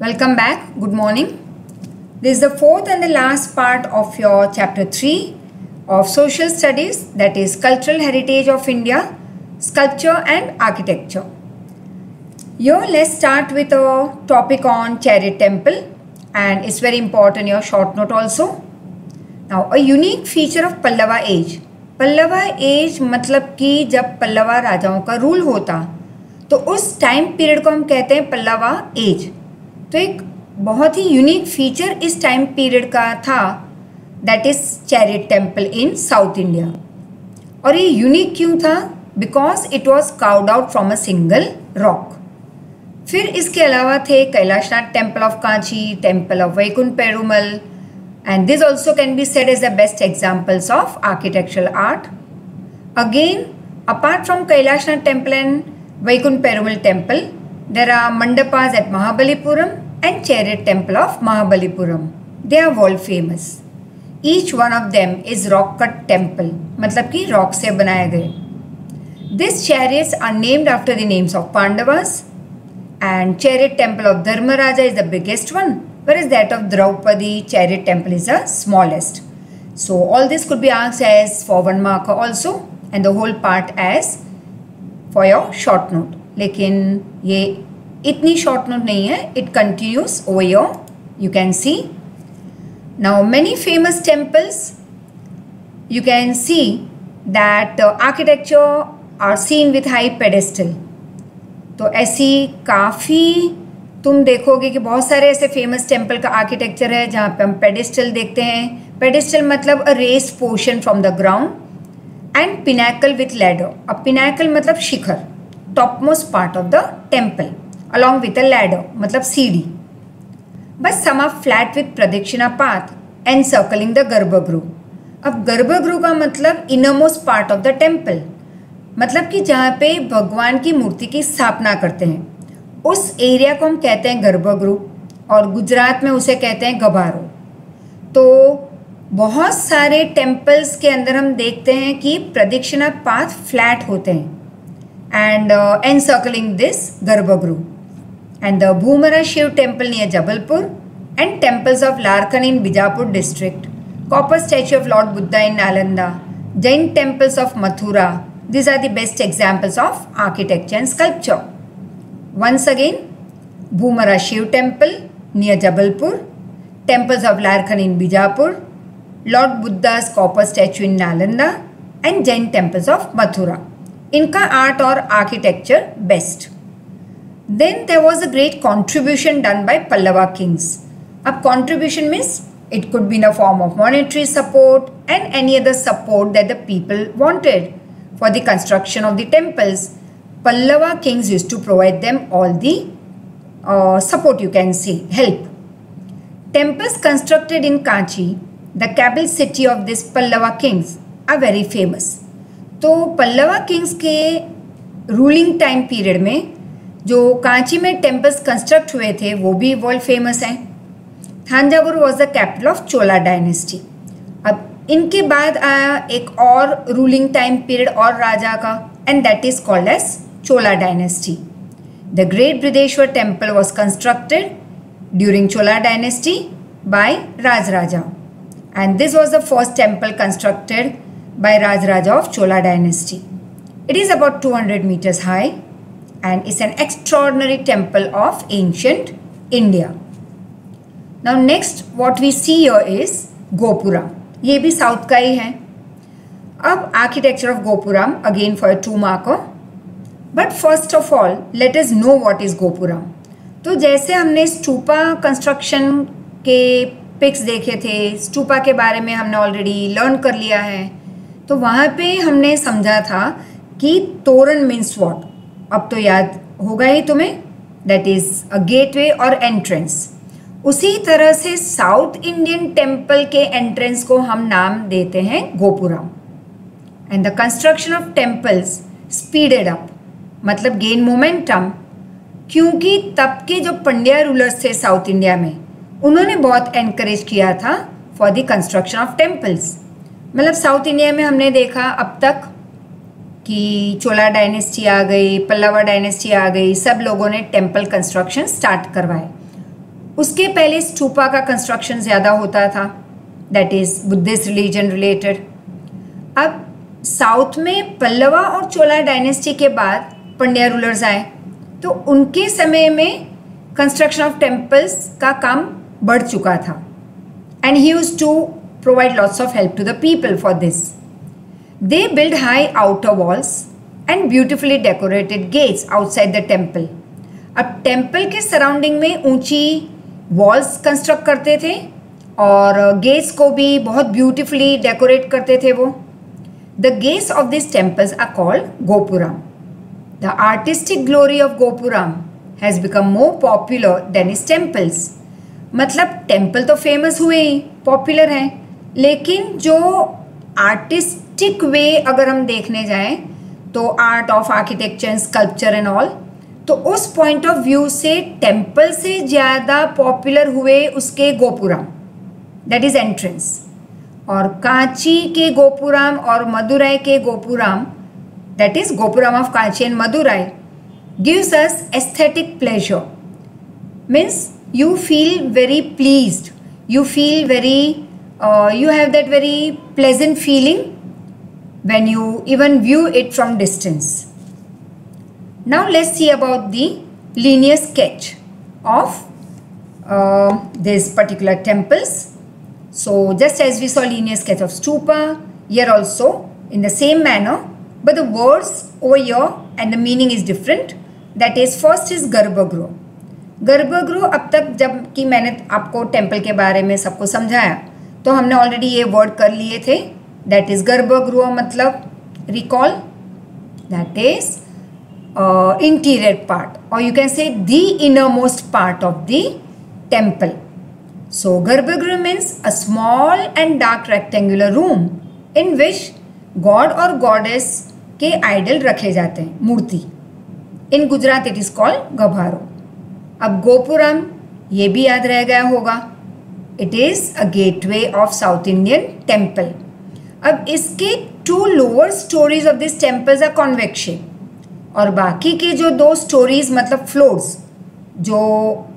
Welcome back. Good morning. This is the fourth and the last part of your chapter 3 of social studies, that is cultural heritage of India, sculpture and architecture. Here let's start with a topic on Chariot Temple, and it's very important, your short note also. Now a unique feature of Pallava age. Pallava age मतलब कि जब पल्लवा राजाओं का rule होता तो उस time period को हम कहते हैं पल्लवा एज। तो एक बहुत ही यूनिक फीचर इस टाइम पीरियड का था, that is chariot temple in south India. और ये यूनिक क्यों था? Because it was carved out from a single rock. फिर इसके अलावा थे Kailashnath temple of Kanchi, temple of Vaikuntha Perumal, and this also can be said as the best examples of architectural art. Again, apart from Kailashnath temple and Vaikunth Perumal temple, there are mandapas at Mahabalipuram and chariot temple of Mahabalipuram. They are world famous. Each one of them is rock cut temple, मतलब कि rock से बनाए गए. These chariots are named after the names of Pandavas, and chariot temple of Dharmaraja is the biggest one, whereas that of Draupadi chariot temple is the smallest. So all this could be asked as for one marker also, and the whole part as for your short note. लेकिन ये इतनी short note नहीं है, it continues over here. You can see. Now many famous temples, you can see that architecture are seen with high pedestal. तो ऐसी काफ़ी तुम देखोगे कि बहुत सारे ऐसे फेमस टेम्पल का आर्किटेक्चर है जहाँ पे हम पेडिस्टल देखते हैं। पेडिस्टल मतलब a raised portion from the ground, and pinnacle with ladder. अब पिनाकल मतलब शिखर, top most part of the temple, along with a ladder मतलब सीढ़ी। बस some are flat with pradakshina path and circling the garbhagriha. अब गर्भगृह का मतलब inner most part of the temple, मतलब कि जहाँ पे भगवान की मूर्ति की स्थापना करते हैं उस एरिया को हम कहते हैं गर्भगृह, और गुजरात में उसे कहते हैं गबारो। तो बहुत सारे टेम्पल्स के अंदर हम देखते हैं कि प्रदक्षिणा पाथ फ्लैट होते हैं and encircling this garbhagriha. And the Bhumara Shiva temple near Jabalpur and temples of Ladkhan in Bijapur district, copper statue of lord Buddha in Nalanda, Jain temples of Mathura, these are the best examples of architecture and sculpture. Once again, Bhumara Shiv temple near Jabalpur, temples of Larkhan in Bijapur, Lord Buddha's copper statue in Nalanda, and Jain temples of Mathura. इनका art और architecture best. Then there was a great contribution done by Pallava kings. अब contribution means it could be in a form of monetary support and any other support that the people wanted for the construction of the temples. Pallava kings used to provide them all the support, you can say, help. Temples constructed in Kanchi, the capital city of these Pallava kings, are very famous. तो Pallava kings के ruling time period में जो कांची में temples construct हुए थे वो भी world famous हैं. थांजावुर was the capital of Chola dynasty. अब इनके बाद आया एक और रूलिंग टाइम पीरियड और राजा का, and that is called as Chola dynasty. The great Brihadeshwara temple was constructed during Chola dynasty by Rajaraja, and this was the first temple constructed by Rajaraja of Chola dynasty. It is about 200 meters high and it's an extraordinary temple of ancient India. Now next what we see here is gopuram. ये भी south का ही है. अब architecture of gopuram again for 2 marker. But first of all let us know what is gopuram. तो जैसे हमने stupa construction के पिक्स देखे थे, स्टूपा के बारे में हमने ऑलरेडी लर्न कर लिया है, तो वहाँ पे हमने समझा था कि तोरण मीन्स व्हाट. अब तो याद होगा ही तुम्हें, दैट इज अ गेटवे और एंट्रेंस. उसी तरह से साउथ इंडियन टेम्पल के एंट्रेंस को हम नाम देते हैं gopuram. And the construction of temples speeded up, मतलब गेन मोमेंटम, क्योंकि तब के जो पंड्या रूलर्स थे साउथ इंडिया में उन्होंने बहुत एनकरेज किया था for the construction of temples. मतलब साउथ इंडिया में हमने देखा अब तक कि चोला डायनेस्टी आ गई, पल्लवा डायनेस्टी आ गई, सब लोगों ने टेम्पल कंस्ट्रक्शन स्टार्ट करवाए. उसके पहले स्तूपा का कंस्ट्रक्शन ज़्यादा होता था, that is Buddhist religion related. अब साउथ में पल्लवा और चोला डायनेस्टी के बाद पंड्या रूलर्स आए, तो उनके समय में कंस्ट्रक्शन ऑफ टेम्पल्स का काम बढ़ चुका था, and he used to provide lots of help to the people for this. They build high outer walls and beautifully decorated gates outside the temple. अब टेम्पल के सराउंडिंग में ऊंची वॉल्स कंस्ट्रक्ट करते थे और गेट्स को भी बहुत ब्यूटिफुली डेकोरेट करते थे वो। The gates of this temples are called gopuram. The artistic glory of gopuram has become more popular than is temples. मतलब टेम्पल तो फेमस हुए ही, पॉपुलर हैं, लेकिन जो आर्टिस्टिक वे अगर हम देखने जाएं तो art of architecture, sculpture and all, तो उस पॉइंट ऑफ व्यू से टेम्पल से ज़्यादा पॉपुलर हुए उसके गोपुरम, दैट इज एंट्रेंस। और कांची के गोपुरम और मदुराई के gopuram, that is gopuram of Kanchi and Madurai, gives us aesthetic pleasure. Means you feel very pleased, you feel very you have that very pleasant feeling when you even view it from distance. Now let's see about the linear sketch of these particular temples. So just as we saw linear sketch of stupa, here also in the same manner, but the words over here and the meaning is different. That is, first is Garbhagruha. गर्भगृह, अब तक जब कि मैंने आपको temple के बारे में सबको समझाया तो हमने ऑलरेडी ये वर्ड कर लिए थे, दैट इज गर्भगृह। मतलब recall, that is interior part और you can say the inner most part of the temple. So garbhagriha means a small and dark rectangular room in which god और गॉडेस के idol रखे जाते हैं, मूर्ति। In Gujarat it is called gabharo. अब गोपुरम, ये भी याद रह गया होगा, it is a gateway of south Indian temple. अब इसके 2 lower storeys of this temples are convex shape और बाकी के जो 2 स्टोरीज मतलब फ्लोर्स जो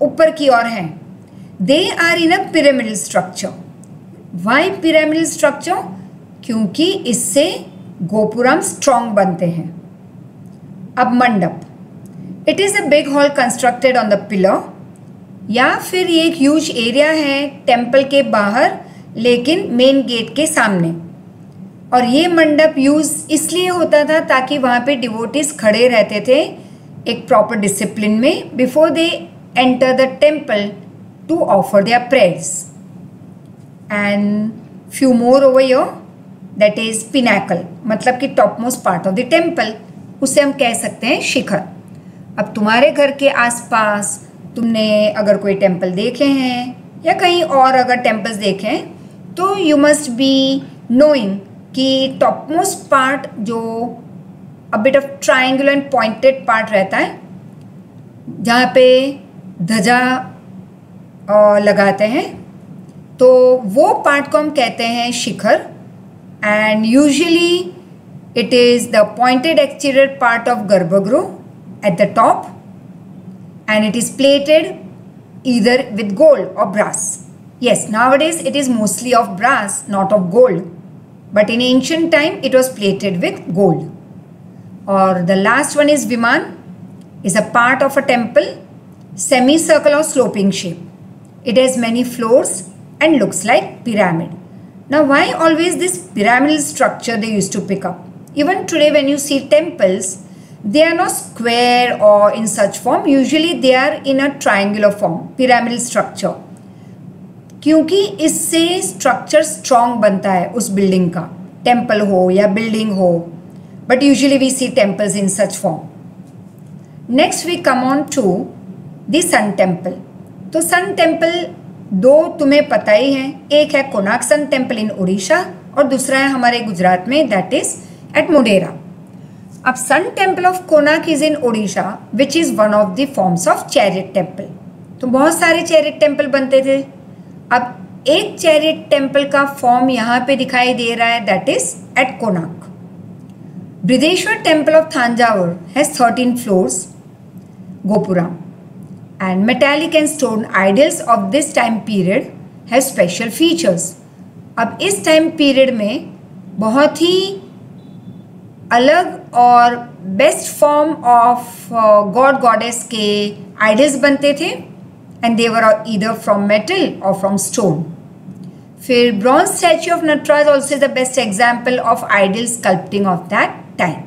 ऊपर की ओर हैं, they are in a pyramidal structure. Why pyramidal structure? क्योंकि इससे गोपुरम स्ट्रॉन्ग बनते हैं। अब mandapa, it is a big hall constructed on the pillar, या फिर ये एक ह्यूज एरिया है टेम्पल के बाहर लेकिन मेन गेट के सामने। और ये मंडप यूज़ इसलिए होता था ताकि वहाँ पे डिवोटीज खड़े रहते थे एक प्रॉपर डिसिप्लिन में before they enter the temple to offer their prayers. And few more over here, that is pinnacle, मतलब कि top most part of the temple, उसे हम कह सकते हैं शिखर। अब तुम्हारे घर के आसपास तुमने अगर कोई टेम्पल देखे हैं या कहीं और अगर टेम्पल्स देखे हैं तो यू मस्ट बी नोइंग कि टॉप मोस्ट पार्ट जो a bit of triangular and pointed part रहता है जहाँ पे ध्वजा लगाते हैं, तो वो पार्ट को हम कहते हैं शिखर। And usually it is the pointed exterior part of garbhagriha at the top, and it is plated either with gold or brass. Yes, nowadays it is mostly of brass, not of gold, but in ancient time it was plated with gold. Or the last one is Viman, is a part of a temple, semicircle or sloping shape. It has many floors and looks like pyramid. Now why always this pyramidal structure they used to pick up? Even today when you see temples, they are not square or in such form, usually they are in a triangular form, pyramidal structure, क्योंकि इससे structure strong बनता है उस building का, temple हो या building हो, but usually we see temples in such form. Next we come on to the Sun Temple. तो Sun Temple 2 तुम्हें पता ही है, एक है Konark sun temple in Orissa और दूसरा है हमारे गुजरात में, दैट इज एट मोढेरा। अब sun temple of Konark is in Odisha which is one of the forms of chariot temple. तो बहुत सारे चैरियट टेम्पल बनते थे। अब एक चैरियट टेम्पल का फॉर्म यहाँ पे दिखाई दे रहा है, that is at Konark. Brihadeshwara temple of Thanjavur has 13 floors, gopuram. and metallic and stone idols of this time period have special features. अब इस टाइम पीरियड में बहुत ही अलग और best form of god goddess के आइडल्स बनते थे and they were either from metal और फ्रॉम स्टोन. फिर bronze statue of Nataraja also is the best example of idol sculpting of that time.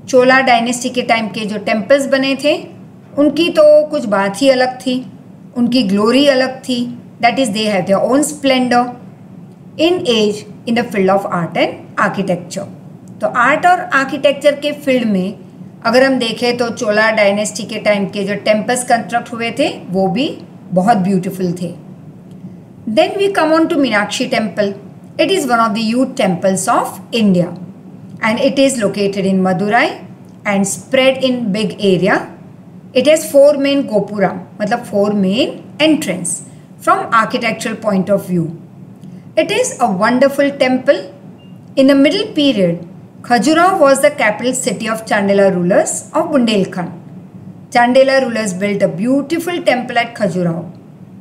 Chola dynasty के टाइम के जो टेम्पल्स बने थे उनकी तो कुछ बात ही अलग थी, उनकी ग्लोरी अलग थी. That is they have their own splendour in age in the field of art and architecture. तो आर्ट और आर्किटेक्चर के फील्ड में अगर हम देखें तो चोला डायनेस्टी के टाइम के जो टेम्पल्स कंस्ट्रक्ट हुए थे वो भी बहुत ब्यूटीफुल थे. Then we come on to Meenakshi temple. It is one of the youth temples of India and it is located in Madurai and spread in big area. It has 4 main gopuram, मतलब 4 main entrance from architectural point of view. It is a wonderful temple. In the middle period, Khajuraho was the capital city of Chandela rulers of Bundelkhand. Chandela rulers built a beautiful temple at Khajuraho,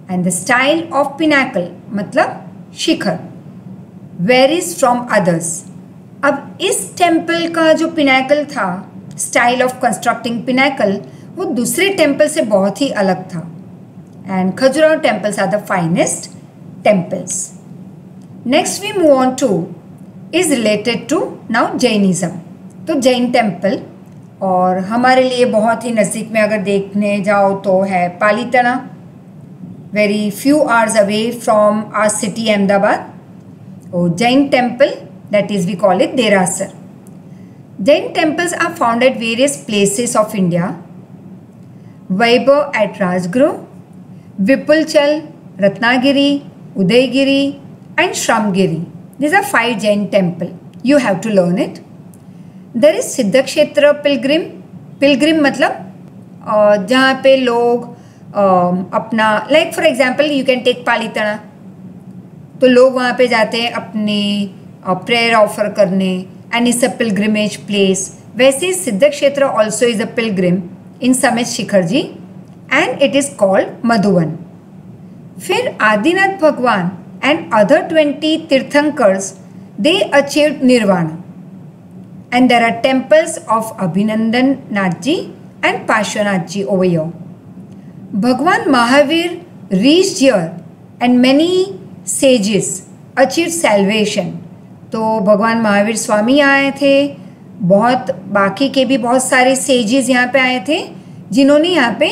and the style of pinnacle, मतलब शिखर, varies from others. अब इस temple का जो pinnacle था, style of constructing pinnacle, वो दूसरे temple से बहुत ही अलग था. And Khajuraho temples are the finest temples. Next we move on to is related to now Jainism. तो जैन टेम्पल, और हमारे लिए बहुत ही नज़दीक में अगर देखने जाओ तो है Palitana, very few hours away from our city Ahmedabad. और Jain temple that is we call it derasar. Jain temples are found at various places of India. Vaibhav at Rajgriha, Vipulachal, Ratnagiri, Udayagiri and Shramgiri. These are 5 Jain temple. You have to learn it. There is Siddhakshetra pilgrim. Pilgrim मतलब जहाँ पे लोग अपना like for example you can take Palitana, तो लोग वहाँ पे जाते हैं अपनी prayer offer करने and it's a pilgrimage place. वैसे सिद्धक्षेत्र also is a pilgrim in समेत Shikhar ji and it is called मधुवन. फिर आदिनाथ भगवान and other 20 Tirthankars, they achieved Nirvana. And there are temples of Abhinandan Nathji and Parshvanathji over here. Bhagwan Mahavir reached here and many sages achieved salvation. तो भगवान महावीर स्वामी आए थे, बहुत बाकी के भी बहुत सारे sages यहाँ पे आए थे जिन्होंने यहाँ पे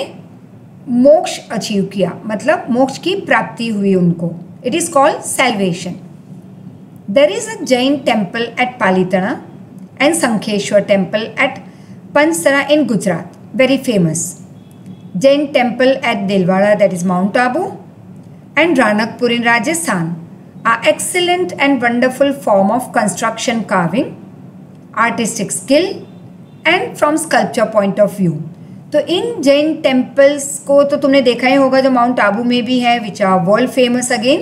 मोक्ष अचीव किया, मतलब मोक्ष की प्राप्ति हुई उनको. It is called salvation. There is a Jain temple at Palitana and Sankheshwar temple at Pansara in Gujarat, very famous. Jain temple at Dilwara, that is Mount Abu, and Ranakpur in Rajasthan are excellent and wonderful form of construction carving, artistic skill and from sculpture point of view. तो इन Jain temples को तो तुमने देखा ही होगा जो mount Abu में भी है, which are world famous again.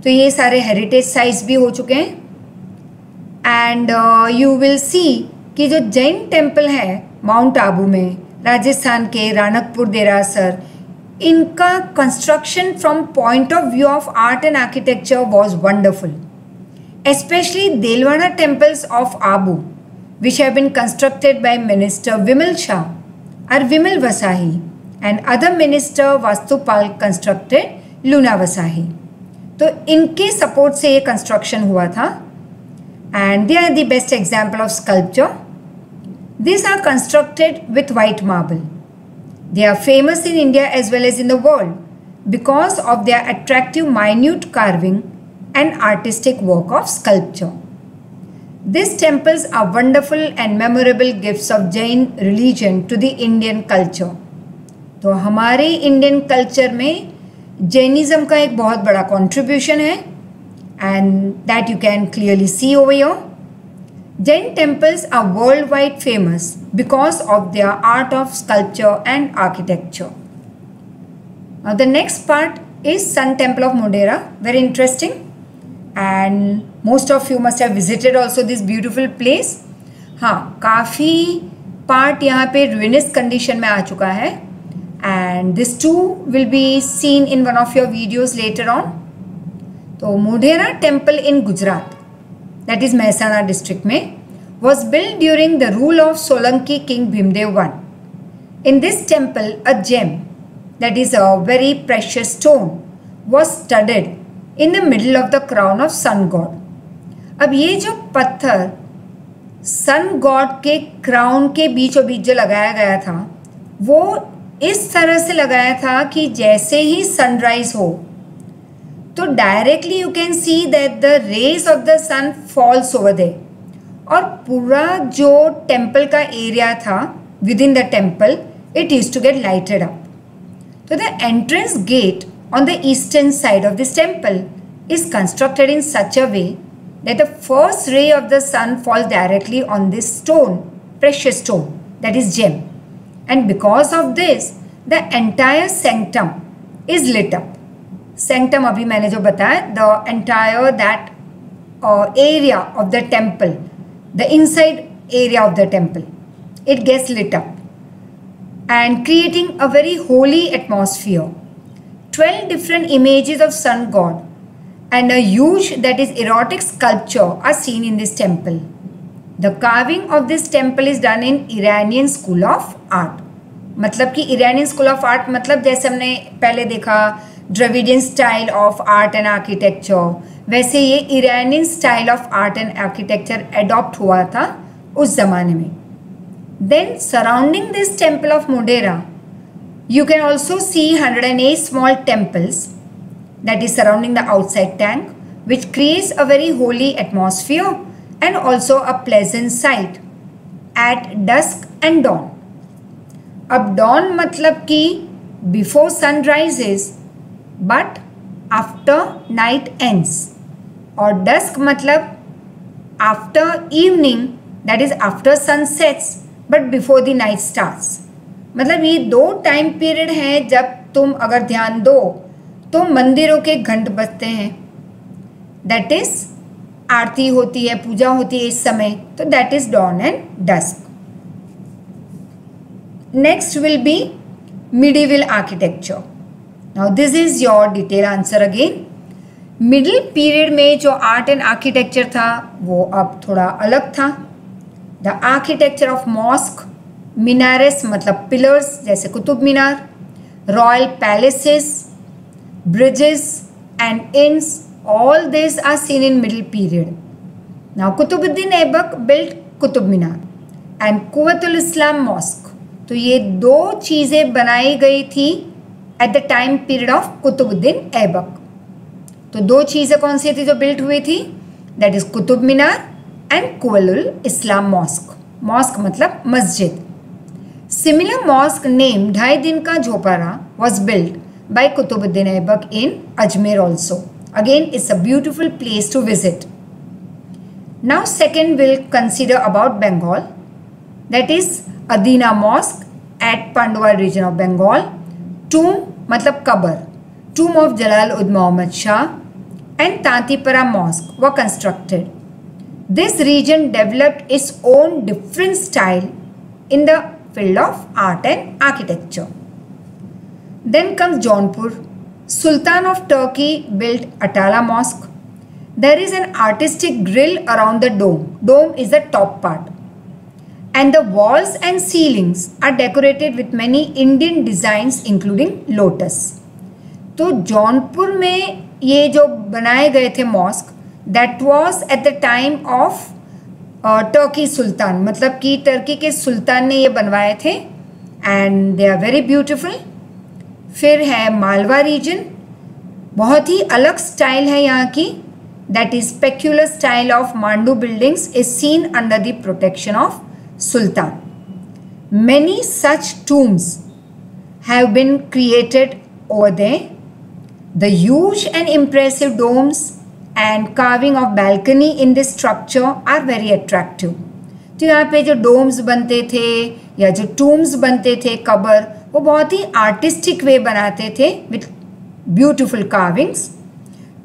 तो ये सारे हेरिटेज साइट्स भी हो चुके हैं. एंड यू विल सी कि जो जैन टेम्पल है माउंट आबू में, राजस्थान के राणकपुर देरासर, इनका construction from point of view of art and architecture was wonderful. Especially Dilwara temples of Abu which have been constructed by minister Vimal Shah or Vimal Vasahi and other minister Vastupal constructed Luna Vasahi. तो इनके support से ये construction हुआ था and they are the best example of sculpture. These are constructed with white marble. They are famous in India as well as in the world because of their attractive minute carving and artistic work of sculpture. These temples are wonderful and memorable gifts of Jain religion to the Indian culture. तो हमारे Indian culture में Jainism का एक बहुत बड़ा contribution है and that you can clearly see over here. Jain temples are worldwide famous because of their art of sculpture and architecture. Now the next part is Sun Temple of Modhera, very interesting. And most of you must have visited also this beautiful place. हाँ, काफ़ी part यहाँ पे ruinous condition में आ चुका है, and this too will be seen in one of your videos later on. तो Modhera temple in Gujarat, that is Mehsana district में, was built during the rule of Solanki King Bhimdev I. In this temple, a gem, that is a very precious stone, was studded in the middle of the crown of sun god. अब ये जो पत्थर sun god के crown के बीचों बीच जो लगाया गया था, वो इस तरह से लगाया था कि जैसे ही सनराइज हो तो directly you can see that the rays of the sun falls over there, और पूरा जो टेम्पल का एरिया था within the temple it used to get lighted up. तो the entrance gate on the eastern side of this temple is constructed in such a way that the first ray of the sun falls directly on this stone, precious stone, that is gem. And because of this, the entire sanctum is lit up. Sanctum abhi maine jo bataya, the entire that area of the temple, the inside area of the temple, it gets lit up and creating a very holy atmosphere. 12 different images of sun god and a huge, that is erotic sculpture, are seen in this temple. The carving of this temple is done in Iranian school of art. मतलब कि Iranian school of art मतलब जैसे हमने पहले देखा Dravidian style of art and architecture, वैसे ये Iranian style of art and architecture adopt हुआ था उस ज़माने में. Then surrounding this temple of Modhera, you can also see 108 small temples, that is surrounding the outside tank, which creates a very holy atmosphere and also a pleasant sight at dusk and dawn. अब dawn मतलब कि before sun rises but after night ends, और dusk मतलब after evening, that is after sun sets but before the night starts. मतलब ये दो time period हैं जब तुम अगर ध्यान दो तो मंदिरों के घंट बजते हैं, दैट इज आरती होती है, पूजा होती है इस समय, तो that is dawn and dusk. Next will be medieval architecture. Now this is your detail answer again. Middle period में जो आर्ट एंड आर्किटेक्चर था वो अब थोड़ा अलग था. The architecture of mosque, minarets मतलब पिलर्स जैसे Qutub Minar, royal palaces, bridges and inns, all these are seen in middle period. Now Qutbuddin Aibak built Qutub Minar and Quwwatul Islam Mosque. तो ये दो चीज़ें बनाई गई थी at the time period of Qutbuddin Aibak. तो दो चीज़ें कौन सी थी जो बिल्ट हुई थी? That is Qutub Minar and Quwwatul Islam Mosque. Mosque मतलब मस्जिद. Similar mosque named ढाई दिन का झोपड़ा was built by Qutbuddin Aibak in Ajmer also. Again, it's a beautiful place to visit. Now second we'll consider about Bengal. That is Adina Mosque at Pandwa region of Bengal. Tomb मतलब cover. Tomb of Jalal ud Muhammad Shah and Tantipara Mosque were constructed. This region developed its own different style in the field of art and architecture. Then comes Jaunpur. Sultan of Turkey built Atala Mosque. There is an artistic grill around the dome. Dome is the top part. And the walls and ceilings are decorated with many Indian designs including lotus. तो जौनपुर में ये जो बनाए गए थे mosque, that was at the time of Turkey sultan, मतलब कि Turkey के सुल्तान ने ये बनवाए थे and they are very beautiful. फिर है मालवा रीजन, बहुत ही अलग स्टाइल है यहाँ की, that is peculiar style of Mandu buildings is seen under the protection of sultan. Many such tombs have been created over there. The huge and impressive domes and carving of balcony in this structure are very attractive. तो यहाँ पे जो डोम्स बनते थे या जो tombs बनते थे कबर, वो बहुत ही आर्टिस्टिक वे बनाते थे with beautiful carvings.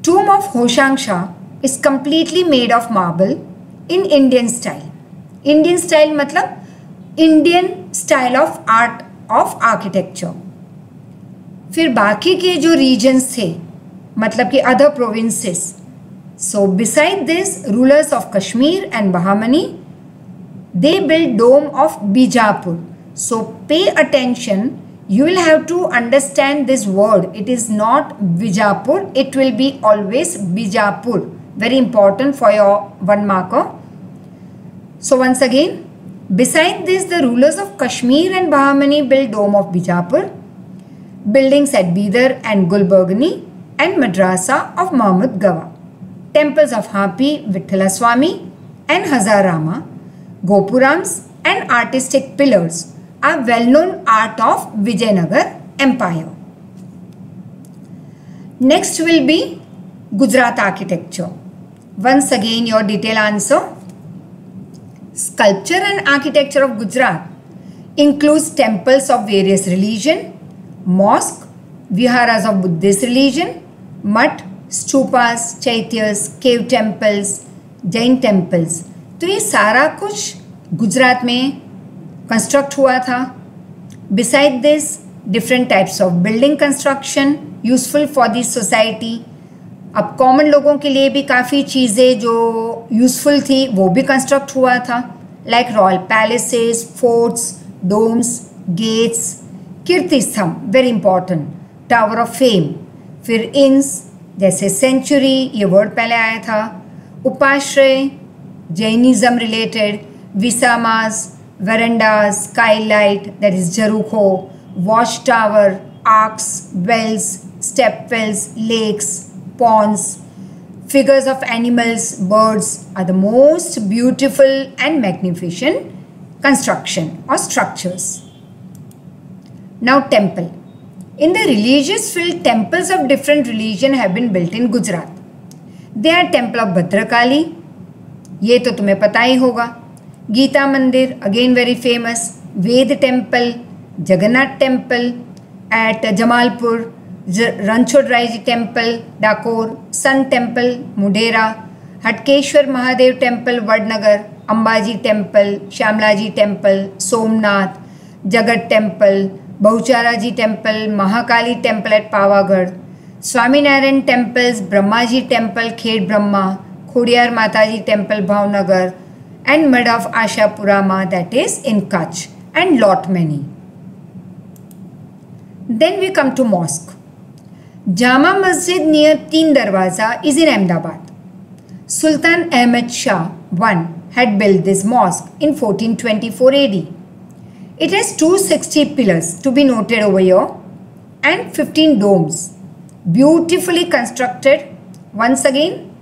Tomb of Hoshang Shah is completely made of marble in Indian style. Indian style मतलब Indian style of art of architecture. फिर बाकी के जो रीजन्स थे, मतलब कि other provinces, so beside this rulers of Kashmir and Bahmani, they built dome of Bijapur. So pay attention, you will have to understand this word. It is not Bijapur, it will be always Bijapur. Very important for your one marker. So once again, beside this, the rulers of Kashmir and Bahmani built dome of Bijapur, buildings at Bidar and Gulbargani, and madrasa of Mahmud Gawa, temples of Hampi, Vithala Swami and Hazarama, Gopurams and artistic pillars are well-known art of Vijayanagar Empire. Next will be Gujarat architecture. Once again, your detailed answer. Sculpture and architecture of Gujarat includes temples of various religion, mosque, viharas of Buddhist religion, mutt, stupas, chaityas, cave temples, Jain temples. तो ये सारा कुछ गुजरात में construct हुआ था. Beside this, different types of building construction useful for this society. अब common लोगों के लिए भी काफ़ी चीज़ें जो यूजफुल थी वो भी कंस्ट्रक्ट हुआ था, like royal palaces, forts, domes, gates, Kirti Stambh very important, tower of fame, फिर इन्स जैसे सेंचुरी, ये वर्ड पहले आया था, उपाश्रय, Jainism related, visamas, verandas, skylight, that is Jarukho, watchtower, arcs, wells, stepwells, lakes, ponds, figures of animals, birds are the most beautiful and magnificent construction or structures. Now temple. In the religious field, temples of different religion have been built in Gujarat. They are temple of Bhadrakali, ये तो तुम्हें पता ही होगा, Gita Mandir again very famous, Veda temple, Jagannath temple at Jamalpur, Ranchhodrai ji temple Dakor, sun temple Modhera, Hatkeshwar Mahadev temple Vadnagar, Ambaji temple, Shamlaji temple, Somnath, Jagat temple, Bahuchara ji temple, Mahakali temple at Pavagadh, Swaminarayan temples, Brahmaji temple Khed Brahma, Khudiyar Mataji Temple Bhavnagar, and Mid of Ashapurama, that is in Kutch, and lot many. Then we come to mosque. Jama Masjid near Teen Darwaza is in Ahmedabad. Sultan Ahmed Shah I had built this mosque in 1424 AD. It has 260 pillars to be noted over here and 15 domes, beautifully constructed. Once again,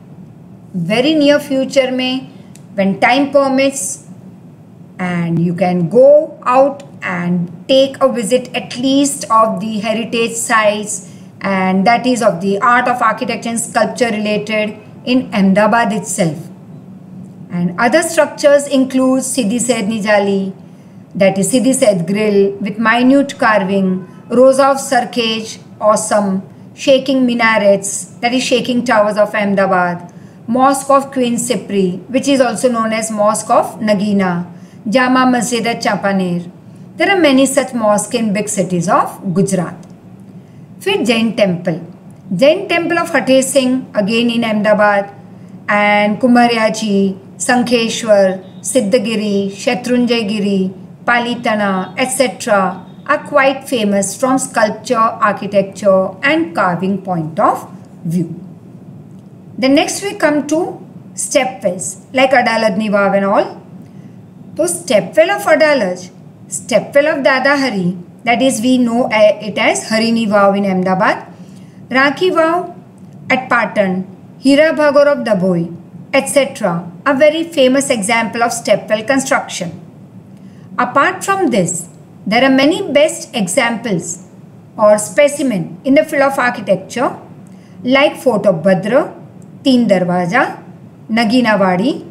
very near future में, when time permits and you can go out and take a visit at least of the heritage sites, and that is of the art of architecture and sculpture related in Ahmedabad itself. And other structures include Siddhi Said Nijali, that is Siddhi Said Grill with minute carving, Rosa of Sarkhej, awesome, shaking minarets, that is shaking towers of Ahmedabad, Mosque of Queen Sipri, which is also known as Mosque of Nagina, Jama Masjid at Champaner. There are many such mosques in big cities of Gujarat. फिर Jain Temple. Jain Temple of Fateh Singh, again in Ahmedabad, and Kumaryaji, Sankheshwar, Siddhagiri, Shatrunjay-giri, Palitana, etc. are quite famous from sculpture, architecture and carving point of view. Then next we come to stepwells like Adaladni Vav and all. So stepwell of Adalaj, stepwell of Dada Hari, that is we know it as Harini Vav in Ahmedabad, Rakhi Vav at Patan, Hira Bhagor of Dabhoi, etc. are very famous example of stepwell construction. Apart from this, there are many best examples or specimen in the field of architecture like Fort of Bhadra, Teen Darwaza, Nagina Wadi,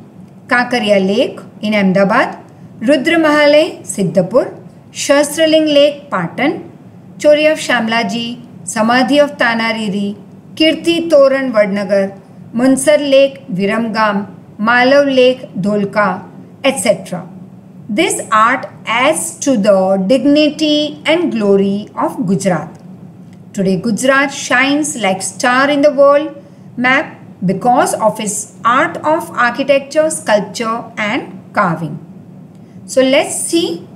Kakaria Lake in Ahmedabad, Rudra Mahale, Siddhapur, Shastraling Lake, Patan, Chori of Shamlaji, Samadhi of Tanariri, Kirti Toran, Vadnagar, Munsar Lake, Viramgam, Malav Lake, Dholka, etc. This art adds to the dignity and glory of Gujarat. Today Gujarat shines like star in the world map because of its art of architecture, sculpture and carving. So let's see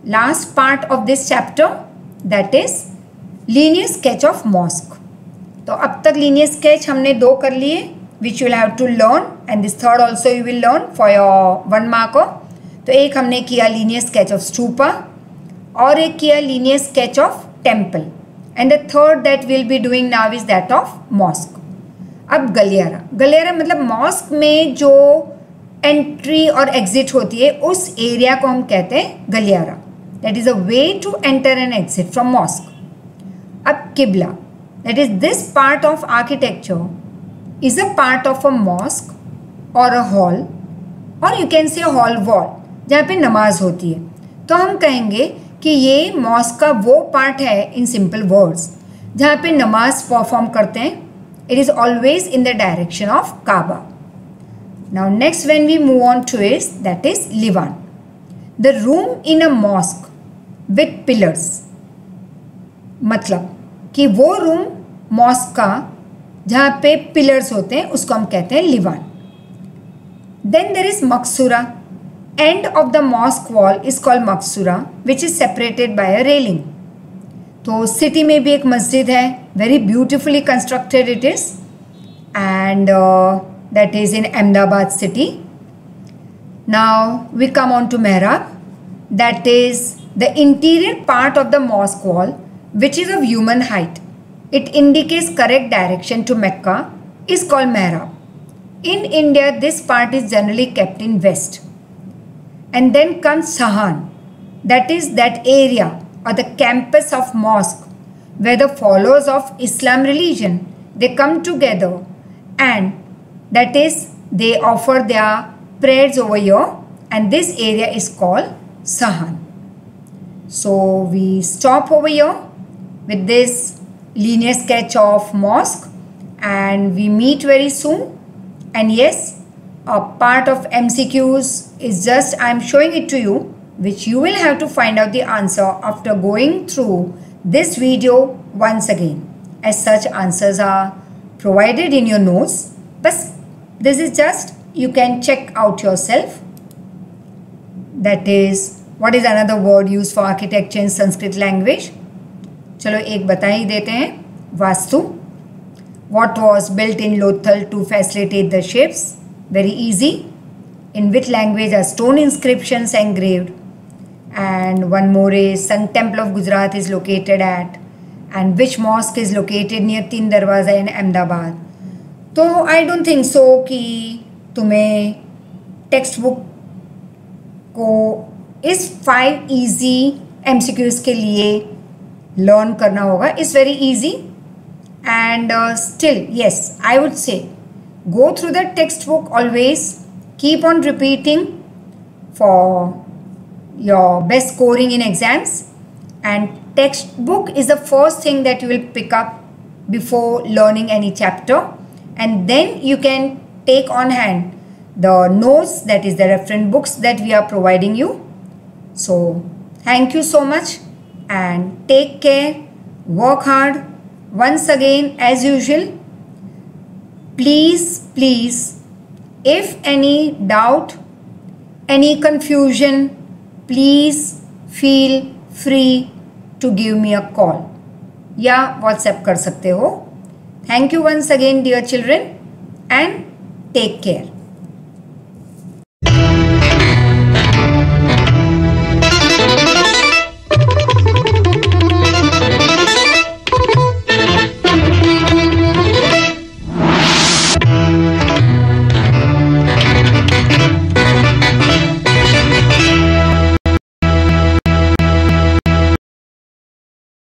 last part of this chapter, that is linear sketch of mosque. तो अब तक linear sketch हमने दो कर लिए which you will have to learn, and this third also you will learn for your 1 marker. तो एक हमने किया linear sketch of stupa और एक किया linear sketch of temple, and the third that we will be doing now is that of mosque. अब गलियारा, गलियारा मतलब मॉस्क में जो एंट्री और एग्जिट होती है उस एरिया को हम कहते हैं गलियारा. That is a way to enter and exit from mosque. अब किबला, that is this part of architecture is a part of a mosque or a hall, or you can say hall wall, जहाँ पे नमाज होती है. तो हम कहेंगे कि ये मॉस्क का वो पार्ट है इन सिंपल वर्ड्स जहाँ पे नमाज परफॉर्म करते हैं. It is always in the direction of Kaaba. Now next when we move on to is that is liwan, the room in a mosque with pillars. मतलब कि वो room mask का जहाँ पे पिलर्स होते हैं उसको हम कहते हैं लिवान. Then there is maqsura. End of the mosque wall is called maqsura which is separated by a railing. तो सिटी में भी एक मस्जिद है, very beautifully constructed it is, and that is in Ahmedabad city. Now we come on to mihrab, that is the interior part of the mosque wall which is of human height. It indicates correct direction to Mecca, is called Mihrab. In India, this part is generally kept in west. And then comes Sahan, that is that area or the campus of mosque where the followers of Islam religion, they come together, and that is they offer their prayers over here, and this area is called Sahan. So we stop over here with this linear sketch of mosque, and we meet very soon. And yes, a part of MCQs is just I am showing it to you, which you will have to find out the answer after going through this video once again, as such answers are provided in your notes, but this is just you can check out yourself. That is, what is another word used for architecture in Sanskrit language? चलो एक बता ही देते हैं, vastu. What was built in Lothal to facilitate the ships? Very easy. In which language are stone inscriptions engraved? And one more is Sun Temple of Gujarat is located at, and which mosque is located near Teen Darwaza in Ahmedabad. तो I don't think so कि तुम्हें text book को इस 5 easy MCQs के लिए learn करना होगा. It's very easy, and still yes I would say go through the text book always, keep on repeating for your best scoring in exams, and text book is the first thing that you will pick up before learning any chapter, and then you can take on hand the notes, that is the reference books that we are providing you. So thank you so much and take care, work hard. Once again, as usual, please, if any doubt, any confusion, please feel free to give me a call या WhatsApp कर सकते हो. Thank you once again, dear children, and take care.